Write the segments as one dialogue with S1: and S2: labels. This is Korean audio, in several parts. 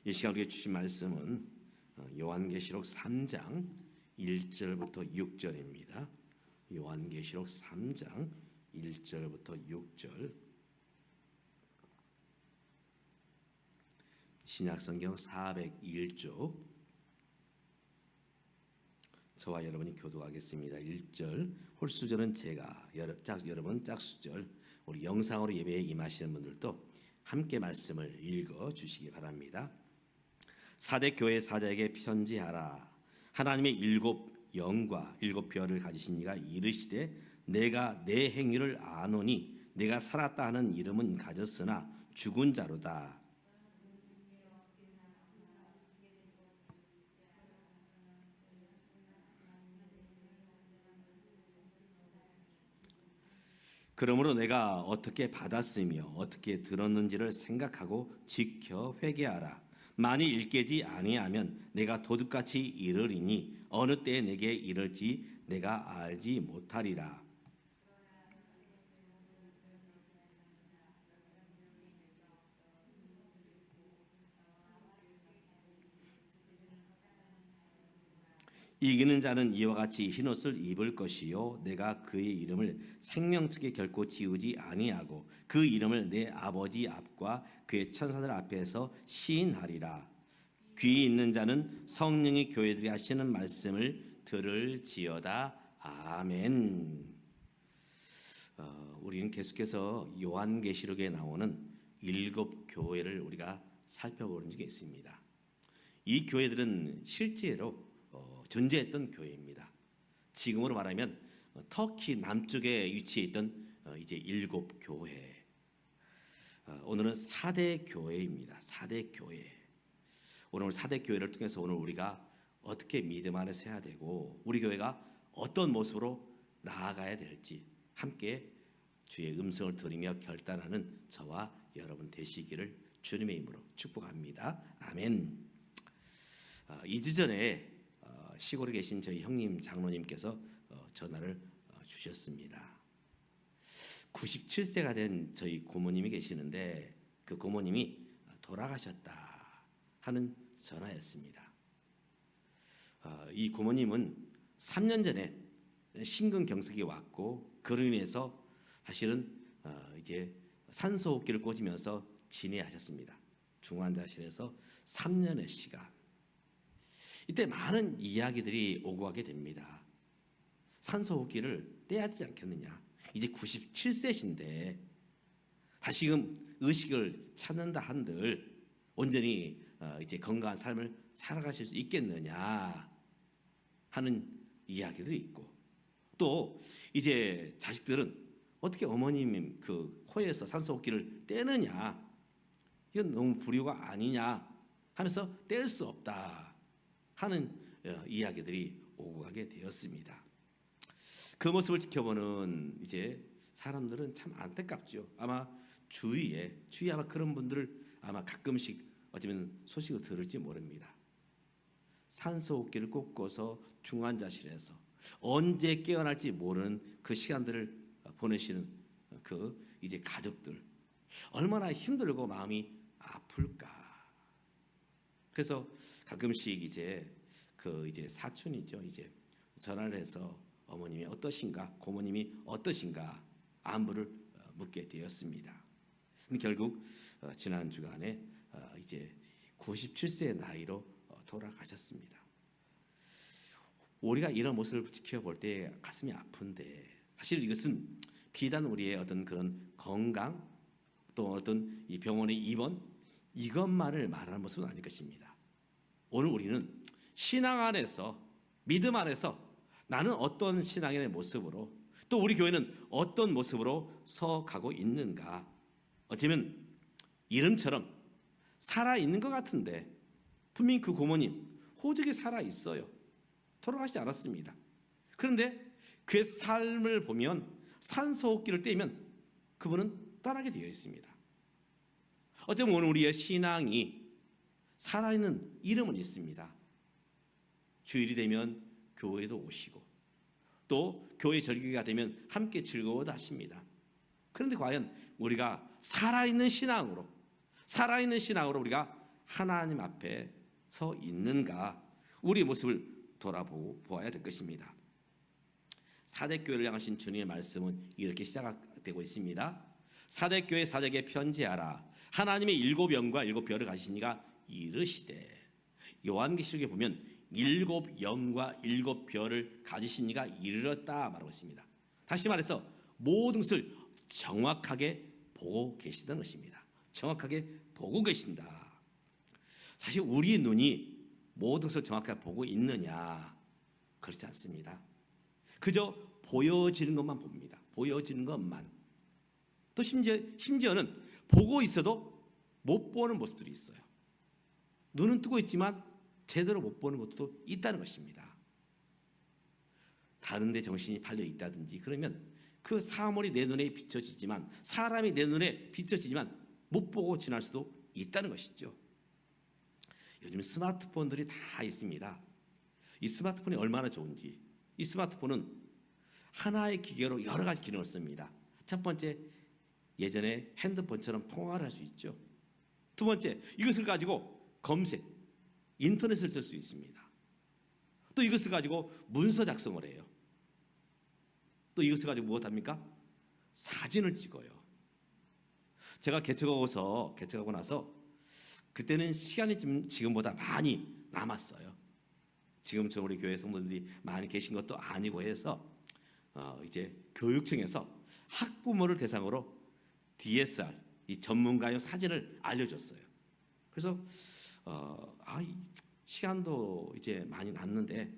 S1: 이 시간 우리가 주신 말씀은 요한계시록 3장 1절부터 6절입니다. 요한계시록 3장 1절부터 6절. 신약성경 401쪽. 저와 여러분이 교도하겠습니다. 1절 홀수절은 제가, 여러분 짝수절. 우리 영상으로 예배에 임하시는 분들도 함께 말씀을 읽어 주시기 바랍니다. 사대 교회 사자에게 편지하라. 하나님의 일곱 영과 일곱 별을 가지신 이가 이르시되 내가 내 행위를 아노니 내가 살았다 하는 이름은 가졌으나 죽은 자로다. 그러므로 내가 어떻게 받았으며 어떻게 들었는지를 생각하고 지켜 회개하라. 만일 일깨지 아니하면 내가 도둑같이 이르리니 어느 때에 내게 이를지 내가 알지 못하리라. 이기는 자는 이와 같이 흰옷을 입을 것이요 내가 그의 이름을 생명책에 결코 지우지 아니하고 그 이름을 내 아버지 앞과 그의 천사들 앞에서 시인하리라. 귀 있는 자는 성령이 교회들이 하시는 말씀을 들을지어다. 아멘. 우리는 계속해서 요한계시록에 나오는 일곱 교회를 우리가 살펴보는 적이 있습니다. 이 교회들은 실제로 존재했던 교회입니다. 지금으로 말하면 터키 남쪽에 위치해 있던 이제 일곱 교회. 오늘은 4대 교회입니다. 4대 교회. 오늘 4대 교회를 통해서 오늘 우리가 어떻게 믿음 안에서 해야 되고 우리 교회가 어떤 모습으로 나아가야 될지 함께 주의 음성을 들으며 결단하는 저와 여러분 되시기를 주님의 이름으로 축복합니다. 아멘. 2주 전에 시골에 계신 저희 형님 장로님께서 전화를 주셨습니다. 97세가 된 저희 고모님이 계시는데 그 고모님이 돌아가셨다 하는 전화였습니다. 이 고모님은 3년 전에 심근경색이 왔고 그로 인해서 사실은 이제 산소호흡기를 꽂으면서 진행하셨습니다. 중환자실에서 3년의 시간. 이때 많은 이야기들이 오고 가게 됩니다. 산소호흡기를 떼야 되지 않겠느냐. 이제 97세신데 다시금 의식을 찾는다 한들 온전히 이제 건강한 삶을 살아가실 수 있겠느냐 하는 이야기도 있고 또 이제 자식들은 어떻게 어머님 그 코에서 산소호흡기를 떼느냐 이건 너무 불효가 아니냐 하면서 뗄 수 없다 하는 이야기들이 오고 가게 되었습니다. 그 모습을 지켜보는 이제 사람들은 참 안타깝죠. 아마 주위에 아마 그런 분들을 아마 가끔씩 어쩌면 소식을 들을지 모릅니다. 산소호흡기를 꽂고서 중환자실에서 언제 깨어날지 모르는 그 시간들을 보내시는 그 이제 가족들 얼마나 힘들고 마음이 아플까. 그래서 가끔씩 이제 그 이제 사촌이죠. 이제 전화를 해서 어머님이 어떠신가, 고모님이 어떠신가 안부를 묻게 되었습니다. 결국 지난 주간에 이제 97세의 나이로 돌아가셨습니다. 우리가 이런 모습을 지켜볼 때 가슴이 아픈데 사실 이것은 비단 우리의 어떤 그런 건강 또 어떤 이 병원의 입원 이것만을 말하는 모습은 아닐 것입니다. 오늘 우리는 신앙 안에서 믿음 안에서 나는 어떤 신앙의 모습으로 또 우리 교회는 어떤 모습으로 서가고 있는가. 어쩌면 이름처럼 살아있는 것 같은데 분명히 그 고모님 호적이 살아있어요. 돌아가시지 않았습니다. 그런데 그의 삶을 보면 산소호흡기를 떼면 그분은 떠나게 되어 있습니다. 어쩌면 오늘 우리의 신앙이 살아있는 이름은 있습니다. 주일이 되면 교회도 오시고 또 교회 절기가 되면 함께 즐거워도 하십니다. 그런데 과연 우리가 살아있는 신앙으로 우리가 하나님 앞에 서 있는가, 우리의 모습을 돌아보아야 될 것입니다. 사대교회를 향하신 주님의 말씀은 이렇게 시작되고 있습니다. 사대교회 사적에 편지하라. 하나님의 일곱 영과 일곱 별을 가지시니가 이르시되. 요한계시록에 보면 일곱 영과 일곱 별을 가지시니가 이르렀다 말하고 있습니다. 다시 말해서 모든 것을 정확하게 보고 계시다는 것입니다. 정확하게 보고 계신다. 사실 우리 눈이 모든 것을 정확하게 보고 있느냐? 그렇지 않습니다. 그저 보여지는 것만 봅니다. 보여지는 것만. 또 심지어는 보고 있어도 못 보는 모습들이 있어요. 눈은 뜨고 있지만 제대로 못 보는 것도 있다는 것입니다. 다른 데 정신이 팔려 있다든지 그러면 그 사물이 내 눈에 비춰지지만, 사람이 내 눈에 비춰지지만 못 보고 지날 수도 있다는 것이죠. 요즘 스마트폰들이 다 있습니다. 이 스마트폰이 얼마나 좋은지. 이 스마트폰은 하나의 기계로 여러 가지 기능을 씁니다. 첫 번째, 예전에 핸드폰처럼 통화를 할 수 있죠. 두 번째, 이것을 가지고 검색, 인터넷을 쓸 수 있습니다. 또 이것을 가지고 문서 작성을 해요. 또 이것을 가지고 무엇합니까? 사진을 찍어요. 제가 개척하고 나서 그때는 시간이 지금보다 많이 남았어요. 지금처럼 우리 교회 성도들이 많이 계신 것도 아니고 해서 이제 교육청에서 학부모를 대상으로 DSR, 이 전문가용 사진을 알려줬어요. 그래서 시간도 이제 많이 났는데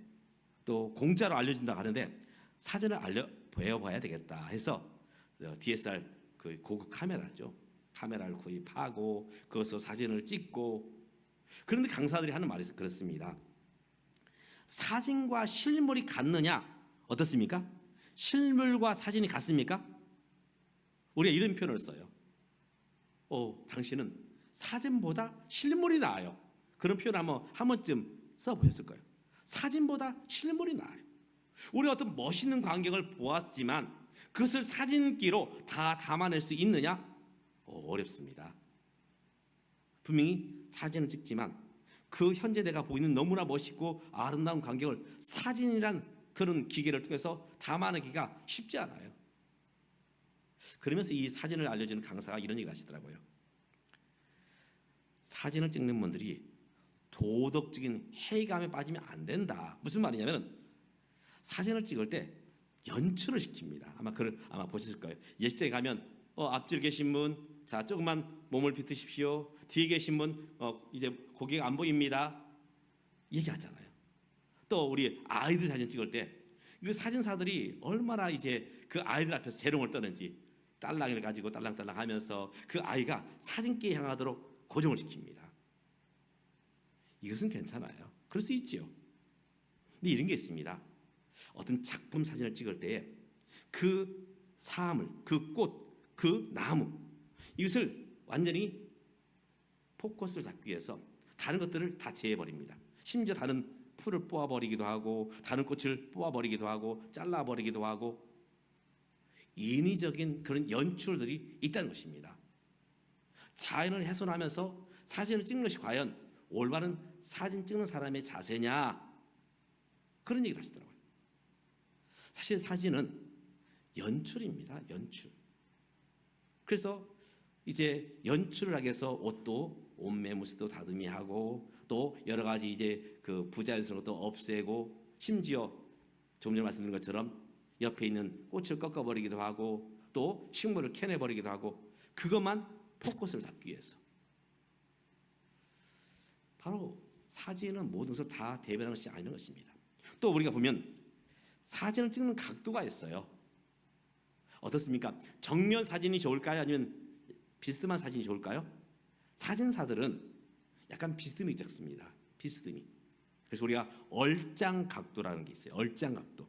S1: 또 공짜로 알려준다고 하는데 사진을 배워봐야 되겠다 해서 DSR 그 고급 카메라죠. 카메라를 구입하고 그것으로 사진을 찍고. 그런데 강사들이 하는 말이 그렇습니다. 사진과 실물이 같느냐? 어떻습니까? 실물과 사진이 같습니까? 우리가 이런 표현을 써요. 당신은 사진보다 실물이 나아요. 그런 표현 한 번쯤 써보셨을 거예요. 사진보다 실물이 나아요. 우리가 어떤 멋있는 광경을 보았지만 그것을 사진기로 다 담아낼 수 있느냐? 어렵습니다. 분명히 사진을 찍지만 그 현재 내가 보이는 너무나 멋있고 아름다운 광경을 사진이란 그런 기계를 통해서 담아내기가 쉽지 않아요. 그러면서 이 사진을 알려주는 강사가 이런 얘기를 하시더라고요. 사진을 찍는 분들이 도덕적인 해이감에 빠지면 안 된다. 무슨 말이냐면 사진을 찍을 때 연출을 시킵니다. 아마 보셨을 거예요. 예식장에 가면 앞뒤에 계신 분, 자 조금만 몸을 비트십시오. 뒤에 계신 분 이제 고개가 안 보입니다. 얘기하잖아요. 또 우리 아이들 사진 찍을 때 그 사진사들이 얼마나 이제 그 아이들 앞에서 재롱을 떠는지 딸랑이를 가지고 딸랑딸랑 하면서 그 아이가 사진기에 향하도록 고정을 시킵니다. 이것은 괜찮아요. 그럴 수 있지요. 근데 이런 게 있습니다. 어떤 작품 사진을 찍을 때에 그 사물, 그 꽃, 그 나무, 이것을 완전히 포커스를 잡기 위해서 다른 것들을 다 제해버립니다. 심지어 다른 풀을 뽑아버리기도 하고 다른 꽃을 뽑아버리기도 하고 잘라버리기도 하고 인위적인 그런 연출들이 있다는 것입니다. 자연을 훼손하면서 사진을 찍는 것이 과연 올바른 사진 찍는 사람의 자세냐? 그런 얘기를 하시더라고요. 사실 사진은 연출입니다. 연출. 그래서 이제 연출을 하기 위해서 옷도 옷매무새도 다듬이하고 또 여러 가지 이제 그 부자연스러운 것도 없애고 심지어 조금 전에 말씀드린 것처럼 옆에 있는 꽃을 꺾어버리기도 하고 또 식물을 캐내버리기도 하고 그것만 포커스를 잡기 위해서. 바로 사진은 모든 것을 다 대변하는 것이 아닌 것입니다. 또 우리가 보면 사진을 찍는 각도가 있어요. 어떻습니까? 정면 사진이 좋을까요? 아니면 비스듬한 사진이 좋을까요? 사진사들은 약간 비스듬히 찍습니다. 비스듬히. 그래서 우리가 얼짱 각도라는 게 있어요. 얼짱 각도.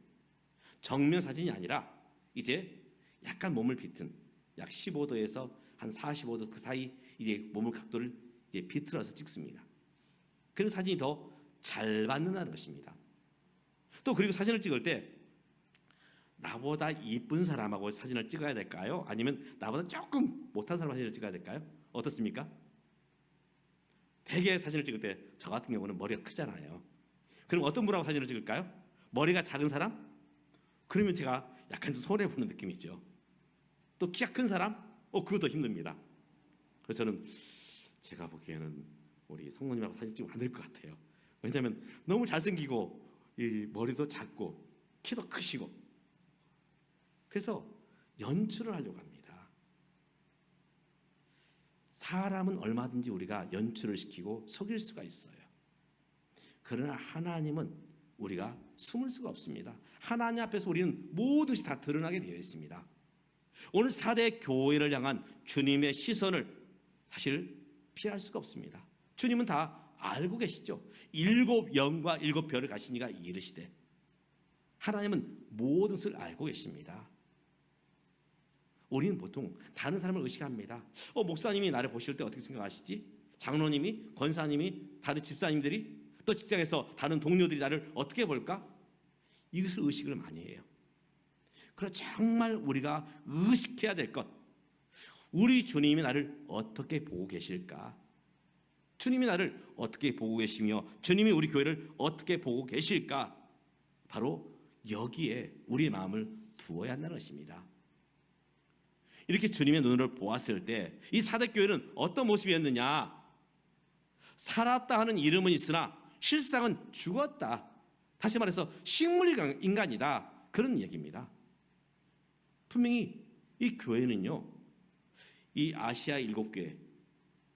S1: 정면 사진이 아니라 이제 약간 몸을 비튼 약 15도에서 한 45도 그 사이 이제 몸을 각도를 이제 비틀어서 찍습니다. 그럼 사진이 더 잘 받는다는 것입니다. 또 그리고 사진을 찍을 때 나보다 이쁜 사람하고 사진을 찍어야 될까요? 아니면 나보다 조금 못한 사람 사진을 찍어야 될까요? 어떻습니까? 대개 사진을 찍을 때 저 같은 경우는 머리가 크잖아요. 그럼 어떤 분하고 사진을 찍을까요? 머리가 작은 사람? 그러면 제가 약간 좀 손해보는 느낌이죠. 또 키가 큰 사람? 그것도 힘듭니다. 그래서 저는 제가 보기에는 우리 성모님하고 사진 찍으면 안 될 것 같아요. 왜냐하면 너무 잘생기고 이 머리도 작고 키도 크시고, 그래서 연출을 하려고 합니다. 사람은 얼마든지 우리가 연출을 시키고 속일 수가 있어요. 그러나 하나님은 우리가 숨을 수가 없습니다. 하나님 앞에서 우리는 모든 것이 다 드러나게 되어 있습니다. 오늘 4대 교회를 향한 주님의 시선을 사실 피할 수가 없습니다. 주님은 다 알고 계시죠. 7영과 7별을 가신 이가 이르시되, 하나님은 모든 것을 알고 계십니다. 우리는 보통 다른 사람을 의식합니다. 목사님이 나를 보실 때 어떻게 생각하시지? 장로님이, 권사님이, 다른 집사님들이, 또 직장에서 다른 동료들이 나를 어떻게 볼까? 이것을 의식을 많이 해요. 그러나 정말 우리가 의식해야 될 것, 우리 주님이 나를 어떻게 보고 계실까? 주님이 나를 어떻게 보고 계시며 주님이 우리 교회를 어떻게 보고 계실까? 바로 여기에 우리의 마음을 두어야 한다는 것입니다. 이렇게 주님의 눈으로 보았을 때 이 4대 교회는 어떤 모습이었느냐? 살았다 하는 이름은 있으나 실상은 죽었다. 다시 말해서 식물인간이다. 그런 얘기입니다. 분명히 이 교회는요, 이 아시아 7교회,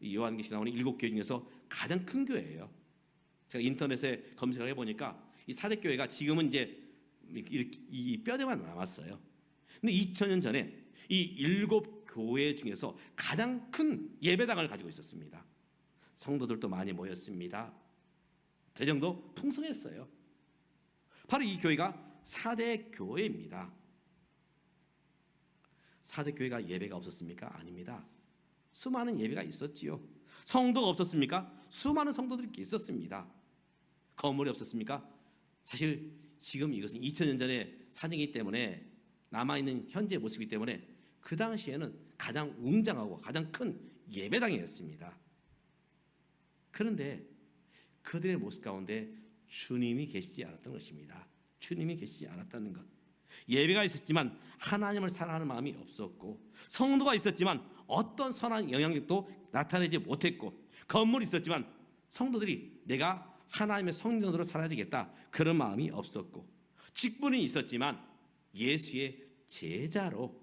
S1: 이 요한계시 나오는 7교회 중에서 가장 큰 교회예요. 제가 인터넷에 검색을 해보니까 이 4대 교회가 지금은 이제 이 뼈대만 남았어요. 근데 2000년 전에 이 7교회 중에서 가장 큰 예배당을 가지고 있었습니다. 성도들도 많이 모였습니다. 재정도 풍성했어요. 바로 이 교회가 4대 교회입니다. 4대 교회가 예배가 없었습니까? 아닙니다. 수많은 예배가 있었지요. 성도가 없었습니까? 수많은 성도들이 있었습니다. 건물이 없었습니까? 사실 지금 이것은 2000년 전의 사진이기 때문에, 남아있는 현재의 모습이기 때문에 그 당시에는 가장 웅장하고 가장 큰 예배당이었습니다. 그런데 그들의 모습 가운데 주님이 계시지 않았던 것입니다. 주님이 계시지 않았다는 것. 예배가 있었지만 하나님을 사랑하는 마음이 없었고, 성도가 있었지만 어떤 선한 영향력도 나타내지 못했고, 건물이 있었지만 성도들이 내가 하나님의 성전으로 살아야 되겠다, 그런 마음이 없었고, 직분이 있었지만 예수의 제자로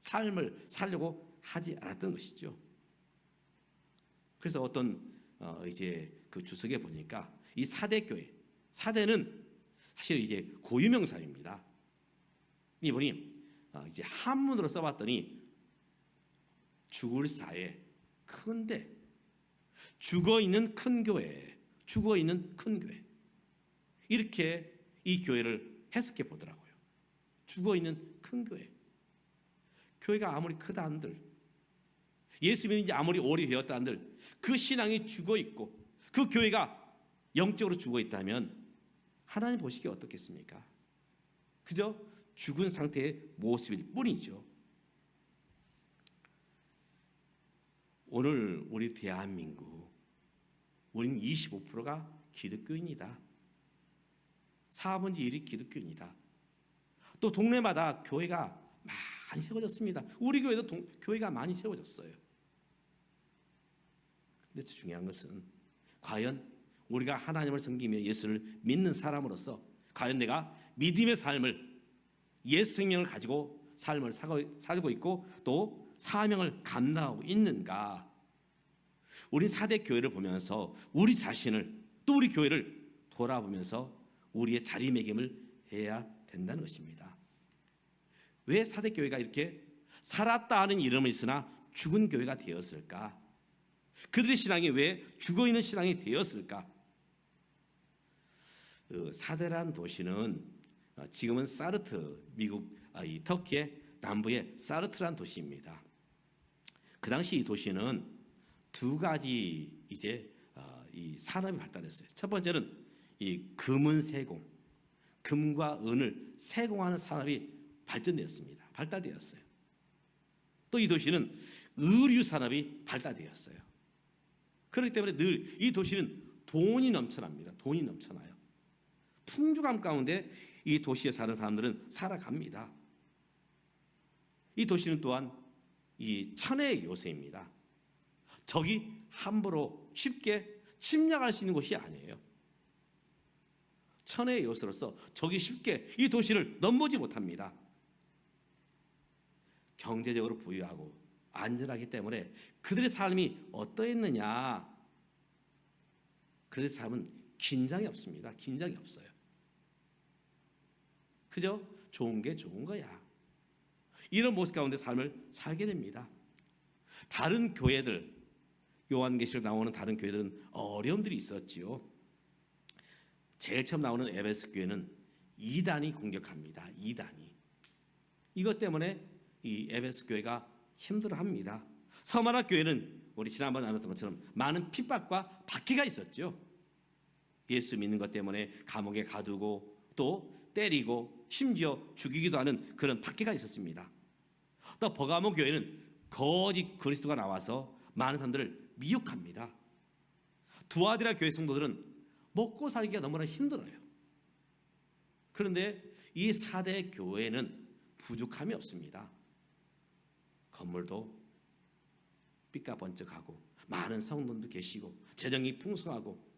S1: 삶을 살려고 하지 않았던 것이죠. 그래서 어떤 이제 그 주석에 보니까 이 4대 교회, 4대는 사실 이제 고유명사입니다. 이분이 이제 한문으로 써봤더니 죽을 사에 큰데, 죽어 있는 큰 교회, 죽어 있는 큰 교회, 이렇게 이 교회를 해석해 보더라고요. 죽어 있는 큰 교회. 교회가 아무리 크다 한들, 예수 믿는 지 아무리 오래되었다 한들, 그 신앙이 죽어 있고 그 교회가 영적으로 죽어 있다면 하나님 보시기에 어떻겠습니까? 그저 죽은 상태의 모습일 뿐이죠. 오늘 우리 대한민국, 우리는 25%가 기독교인이다. 4분의 1이 기독교인이다. 또 동네마다 교회가 많이 세워졌습니다. 우리 교회도 교회가 많이 세워졌어요. 근데 중요한 것은 과연 우리가 하나님을 섬기며 예수를 믿는 사람으로서 과연 내가 믿음의 삶을, 예수 생명을 가지고 삶을 살고 있고 또 사명을 감당하고 있는가? 우리 4대 교회를 보면서 우리 자신을, 또 우리 교회를 돌아보면서 우리의 자리매김을 해야 된다는 것입니다. 왜 4대 교회가 이렇게 살았다 하는 이름은 있으나 죽은 교회가 되었을까? 그들의 신앙이 왜 죽어있는 신앙이 되었을까? 사데란 도시는 지금은 사르트, 미국 이 터키의 남부의 사르트란 도시입니다. 그 당시 이 도시는 두 가지 이제 이 산업이 발달했어요. 첫 번째는 이 금은 세공, 금과 은을 세공하는 산업이 발달되었어요. 또 이 도시는 의류 산업이 발달되었어요. 그렇기 때문에 늘 이 도시는 돈이 넘쳐납니다. 돈이 넘쳐나요. 풍족함 가운데 이 도시에 사는 사람들은 살아갑니다. 이 도시는 또한 이 천혜의 요새입니다. 적이 함부로 쉽게 침략할 수 있는 곳이 아니에요. 천혜의 요새로서 적이 쉽게 이 도시를 넘보지 못합니다. 경제적으로 부유하고 안전하기 때문에 그들의 삶이 어떠했느냐? 그들의 삶은 긴장이 없습니다. 긴장이 없어요. 그저 좋은 게 좋은 거야. 이런 모습 가운데 삶을 살게 됩니다. 다른 교회들, 요한계시록 나오는 다른 교회들은 어려움들이 있었지요. 제일 처음 나오는 에베소 교회는 이단이 공격합니다. 이단이. 이것 때문에 이 에베소 교회가 힘들어합니다. 서마나 교회는 우리 지난번에 나눴던 것처럼 많은 핍박과 박해가 있었죠. 예수 믿는 것 때문에 감옥에 가두고 또 때리고 심지어 죽이기도 하는 그런 박해가 있었습니다. 또 버가모 교회는 거짓 그리스도가 나와서 많은 사람들을 미혹합니다. 두아디라 교회 성도들은 먹고 살기가 너무나 힘들어요. 그런데 이 4대 교회는 부족함이 없습니다. 건물도 삐까번쩍하고 많은 성도도 계시고 재정이 풍성하고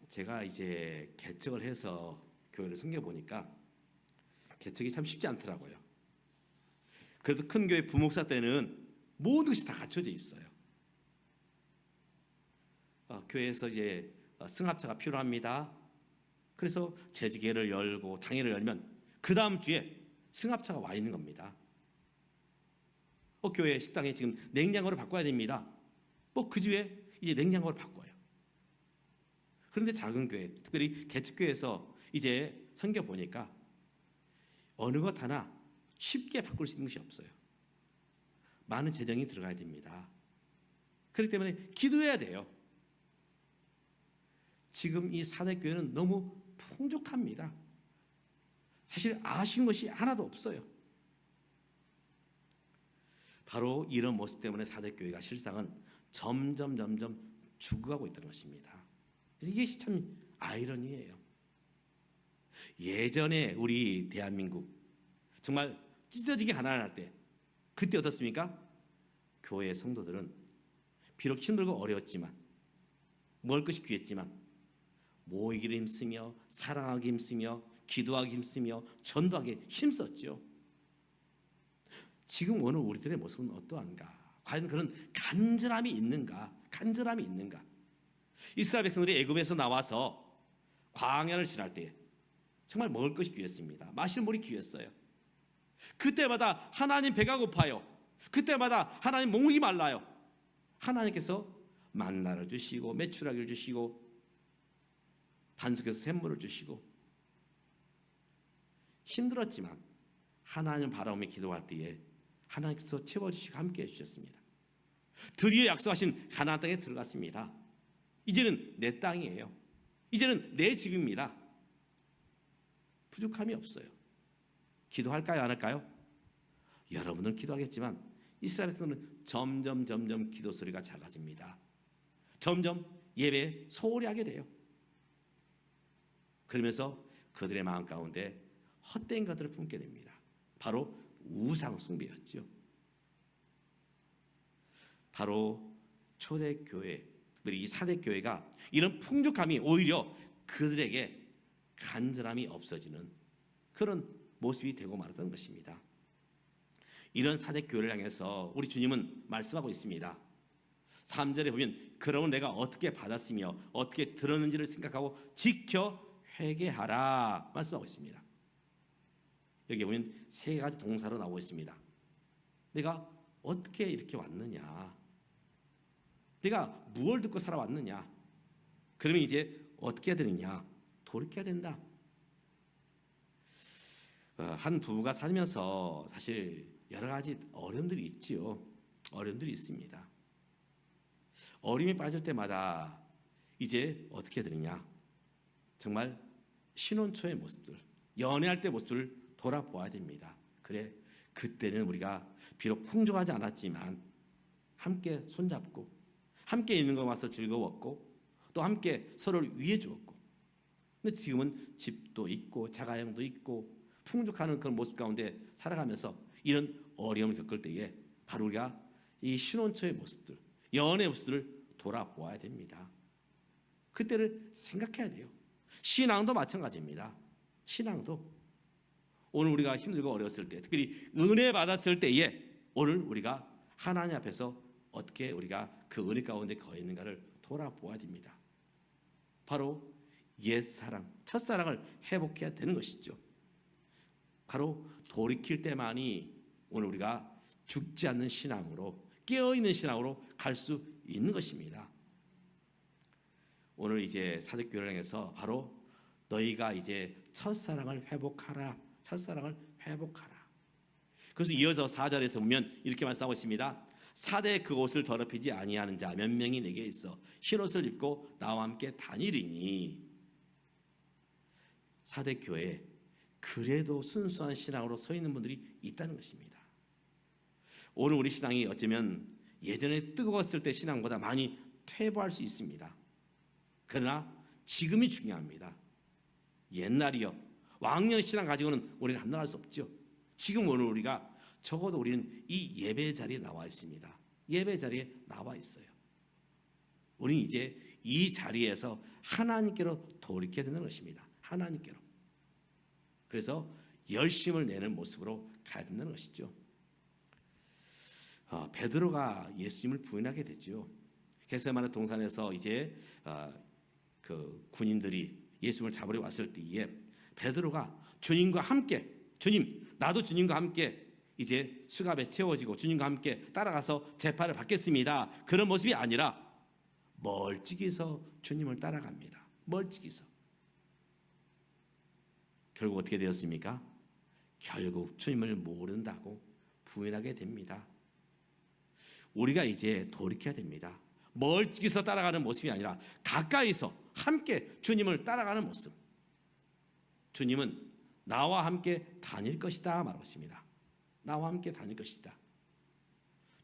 S1: 제가 이제 개척을 해서 교회를 섬겨보니까 개척이 참 쉽지 않더라고요. 그래도 큰 교회 부목사 때는 모든 것이 다 갖춰져 있어요. 교회에서 이제 승합차가 필요합니다. 그래서 재직회를 열고 당회를 열면 그 다음 주에 승합차가 와 있는 겁니다. 교회 식당에 지금 냉장고를 바꿔야 됩니다. 그 주에 이제 냉장고를 바꿔요. 그런데 작은 교회, 특별히 개척교회에서 이제 섬겨 보니까 어느 것 하나 쉽게 바꿀 수 있는 것이 없어요. 많은 재정이 들어가야 됩니다. 그렇기 때문에 기도해야 돼요. 지금 이 4대 교회는 너무 풍족합니다. 사실 아쉬운 것이 하나도 없어요. 바로 이런 모습 때문에 4대 교회가 실상은 점점 죽어가고 있다는 것입니다. 이게 참 아이러니예요. 예전에 우리 대한민국 정말 찢어지게 가난할 때 그때 어떻습니까? 교회 성도들은 비록 힘들고 어려웠지만 먹을 것이 귀했지만 모이기를 힘쓰며 사랑하기 힘쓰며 기도하기 힘쓰며 전도하기 힘썼죠. 지금 오늘 우리들의 모습은 어떠한가? 과연 그런 간절함이 있는가? 간절함이 있는가? 이스라엘 백성들이 애굽에서 나와서 광야를 지날 때 정말 먹을 것이 귀했습니다. 마실 물이 귀했어요. 그때마다 하나님 배가 고파요. 그때마다 하나님 목이 말라요. 하나님께서 만나를 주시고 메추라기를 주시고 반석에서 샘물을 주시고 힘들었지만 하나님 바라보며 기도할 때에 하나님께서 채워주시고 함께해 주셨습니다. 드디어 약속하신 가나안 땅에 들어갔습니다. 이제는 내 땅이에요. 이제는 내 집입니다. 부족함이 없어요. 기도할까요? 안 할까요? 여러분은 기도하겠지만 이스라엘 백성은 점점 기도 소리가 작아집니다. 점점 예배에 소홀히 하게 돼요. 그러면서 그들의 마음 가운데 헛된 것들을 품게 됩니다. 바로 우상 숭배였죠. 바로 초대교회, 특별히 이 4대 교회가 이런 풍족함이 오히려 그들에게 간절함이 없어지는 그런 모습이 되고 말았던 것입니다. 이런 4대 교회를 향해서 우리 주님은 말씀하고 있습니다. 3절에 보면 그러면 내가 어떻게 받았으며 어떻게 들었는지를 생각하고 지켜 회개하라 말씀하고 있습니다. 여기 보면 세 가지 동사로 나오고 있습니다. 내가 어떻게 이렇게 왔느냐? 내가 무엇을 듣고 살아왔느냐? 그러면 이제 어떻게 해야 되느냐? 돌이켜야 된다. 한 부부가 살면서 사실 여러 가지 어려움들이 있지요. 어려움들이 있습니다. 어려움이 빠질 때마다 이제 어떻게 해야 되느냐? 정말 신혼초의 모습들, 연애할 때 모습들을 돌아보아야 됩니다. 그래, 그때는 우리가 비록 풍족하지 않았지만 함께 손잡고 함께 있는 것 와서 즐거웠고 또 함께 서로를 위해 주었고, 근데 지금은 집도 있고 자가용도 있고 풍족한 그런 모습 가운데 살아가면서 이런 어려움을 겪을 때에 바로 우리가 이 신혼초의 모습들, 연애의 모습들을 돌아보아야 됩니다. 그때를 생각해야 돼요. 신앙도 마찬가지입니다. 신앙도 오늘 우리가 힘들고 어려웠을 때, 특별히 은혜 받았을 때에 오늘 우리가 하나님 앞에서 어떻게 우리가 그 은혜 가운데 거해 있는가를 돌아보아야 됩니다. 바로 옛사랑, 첫사랑을 회복해야 되는 것이죠. 바로 돌이킬 때만이 오늘 우리가 죽지 않는 신앙으로, 깨어있는 신앙으로 갈 수 있는 것입니다. 오늘 이제 사도교회를 향해서 바로 너희가 이제 첫사랑을 회복하라, 첫사랑을 회복하라. 그래서 이어서 4절에서 보면 이렇게 말씀하고 있습니다. 사대 그 옷을 더럽히지 아니하는 자 몇 명이 내게 있어 흰옷을 입고 나와 함께 다니리니. 사대 교회에 그래도 순수한 신앙으로 서 있는 분들이 있다는 것입니다. 오늘 우리 신앙이 어쩌면 예전에 뜨거웠을 때 신앙보다 많이 퇴보할 수 있습니다. 그러나 지금이 중요합니다. 옛날이요, 왕년 신앙 가지고는 우리가 감당할 수 없죠. 지금 오늘 우리가 적어도 우리는 이 예배 자리에 나와 있습니다. 예배 자리에 나와 있어요. 우리는 이제 이 자리에서 하나님께로 돌이켜야 되는 것입니다. 하나님께로. 그래서 열심을 내는 모습으로 가야 된다는 것이죠. 베드로가 예수님을 부인하게 되죠. 겟세마네 동산에서 이제 그 군인들이 예수님을 잡으러 왔을 때에 베드로가 주님과 함께, 주님, 나도 주님과 함께 이제 수갑에 채워지고 주님과 함께 따라가서 재판을 받겠습니다. 그런 모습이 아니라 멀찍이서 주님을 따라갑니다. 멀찍이서. 결국 어떻게 되었습니까? 결국 주님을 모른다고 부인하게 됩니다. 우리가 이제 돌이켜야 됩니다. 멀찍이서 따라가는 모습이 아니라 가까이서 함께 주님을 따라가는 모습. 주님은 나와 함께 다닐 것이다 말하고 있습니다. 나와 함께 다닐 것이다.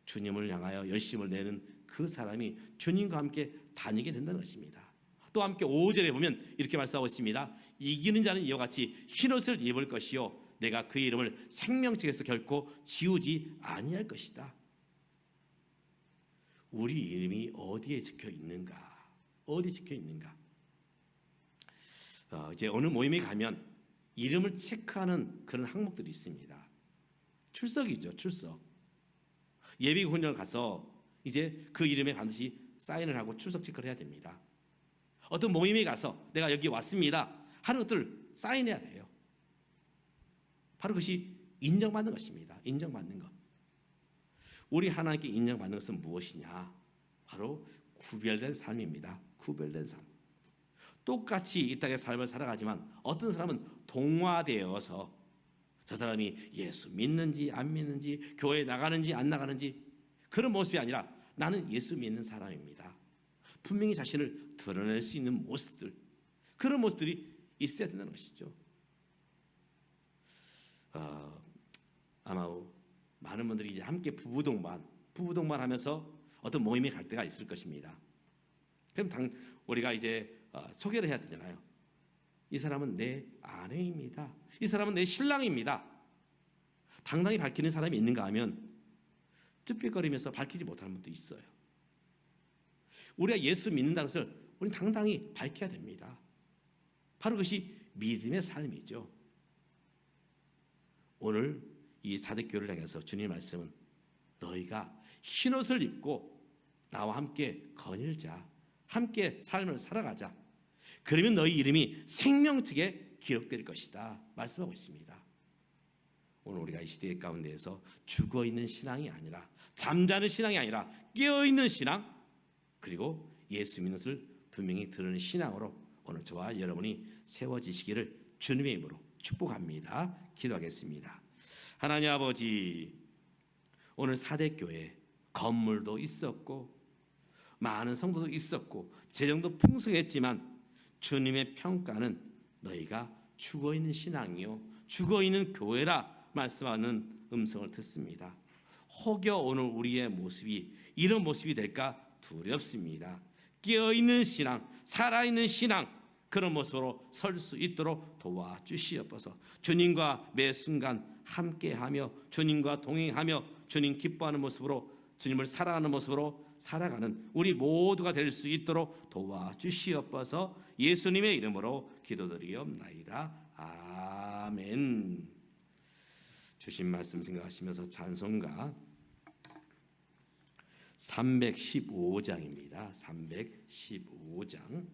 S1: 주님을 향하여 열심을 내는 그 사람이 주님과 함께 다니게 된다는 것입니다. 또 함께 5절에 보면 이렇게 말씀하고 있습니다. 이기는 자는 이와 같이 흰옷을 입을 것이요 내가 그의 이름을 생명책에서 결코 지우지 아니할 것이다. 우리 이름이 어디에 적혀 있는가? 어디 적혀 있는가? 이제 어느 모임에 가면 이름을 체크하는 그런 항목들이 있습니다. 출석이죠, 출석. 예비 훈련을 가서 이제 그 이름에 반드시 사인을 하고 출석 체크를 해야 됩니다. 어떤 모임에 가서 내가 여기 왔습니다 하는 것들 사인해야 돼요. 바로 그것이 인정받는 것입니다. 인정받는 것. 우리 하나님께 인정받는 것은 무엇이냐? 바로 구별된 삶입니다. 구별된 삶. 똑같이 이 땅의 삶을 살아가지만 어떤 사람은 동화되어서 저 사람이 예수 믿는지 안 믿는지, 교회 나가는지 안 나가는지 그런 모습이 아니라 나는 예수 믿는 사람입니다. 분명히 자신을 드러낼 수 있는 모습들, 그런 모습들이 있어야 된다는 것이죠. 아마 많은 분들이 이제 함께 부부동반 하면서 어떤 모임에 갈 때가 있을 것입니다. 그럼 우리가 이제 소개를 해야 되잖아요. 이 사람은 내 아내입니다. 이 사람은 내 신랑입니다. 당당히 밝히는 사람이 있는가 하면 쭈삣거리면서 밝히지 못하는 분도 있어요. 우리가 예수 믿는다는 것을 우리는 당당히 밝혀야 됩니다. 바로 그것이 믿음의 삶이죠. 오늘 이 사대교회를 향해서 주님의 말씀은 너희가 흰옷을 입고 나와 함께 거닐자, 함께 삶을 살아가자. 그러면 너희 이름이 생명책에 기록될 것이다 말씀하고 있습니다. 오늘 우리가 이 시대 가운데에서 죽어있는 신앙이 아니라, 잠자는 신앙이 아니라 깨어있는 신앙, 그리고 예수 믿는 것을 분명히 드러내는 신앙으로 오늘 저와 여러분이 세워지시기를 주님의 이름으로 축복합니다. 기도하겠습니다. 하나님 아버지, 오늘 사대교회 건물도 있었고 많은 성도도 있었고 재정도 풍성했지만 주님의 평가는 너희가 죽어있는 신앙이요 죽어있는 교회라 말씀하는 음성을 듣습니다. 혹여오는 우리의 모습이 이런 모습이 될까 두렵습니다. 깨어있는 신앙, 살아있는 신앙, 그런 모습으로 설 수 있도록 도와주시옵소서. 주님과 매 순간 함께하며 주님과 동행하며 주님 기뻐하는 모습으로, 주님을 사랑하는 모습으로 살아가는 우리 모두가 될 수 있도록 도와주시옵소서. 예수님의 이름으로 기도드리옵나이다. 아멘. 주신 말씀 생각하시면서 찬송가 315장입니다. 315장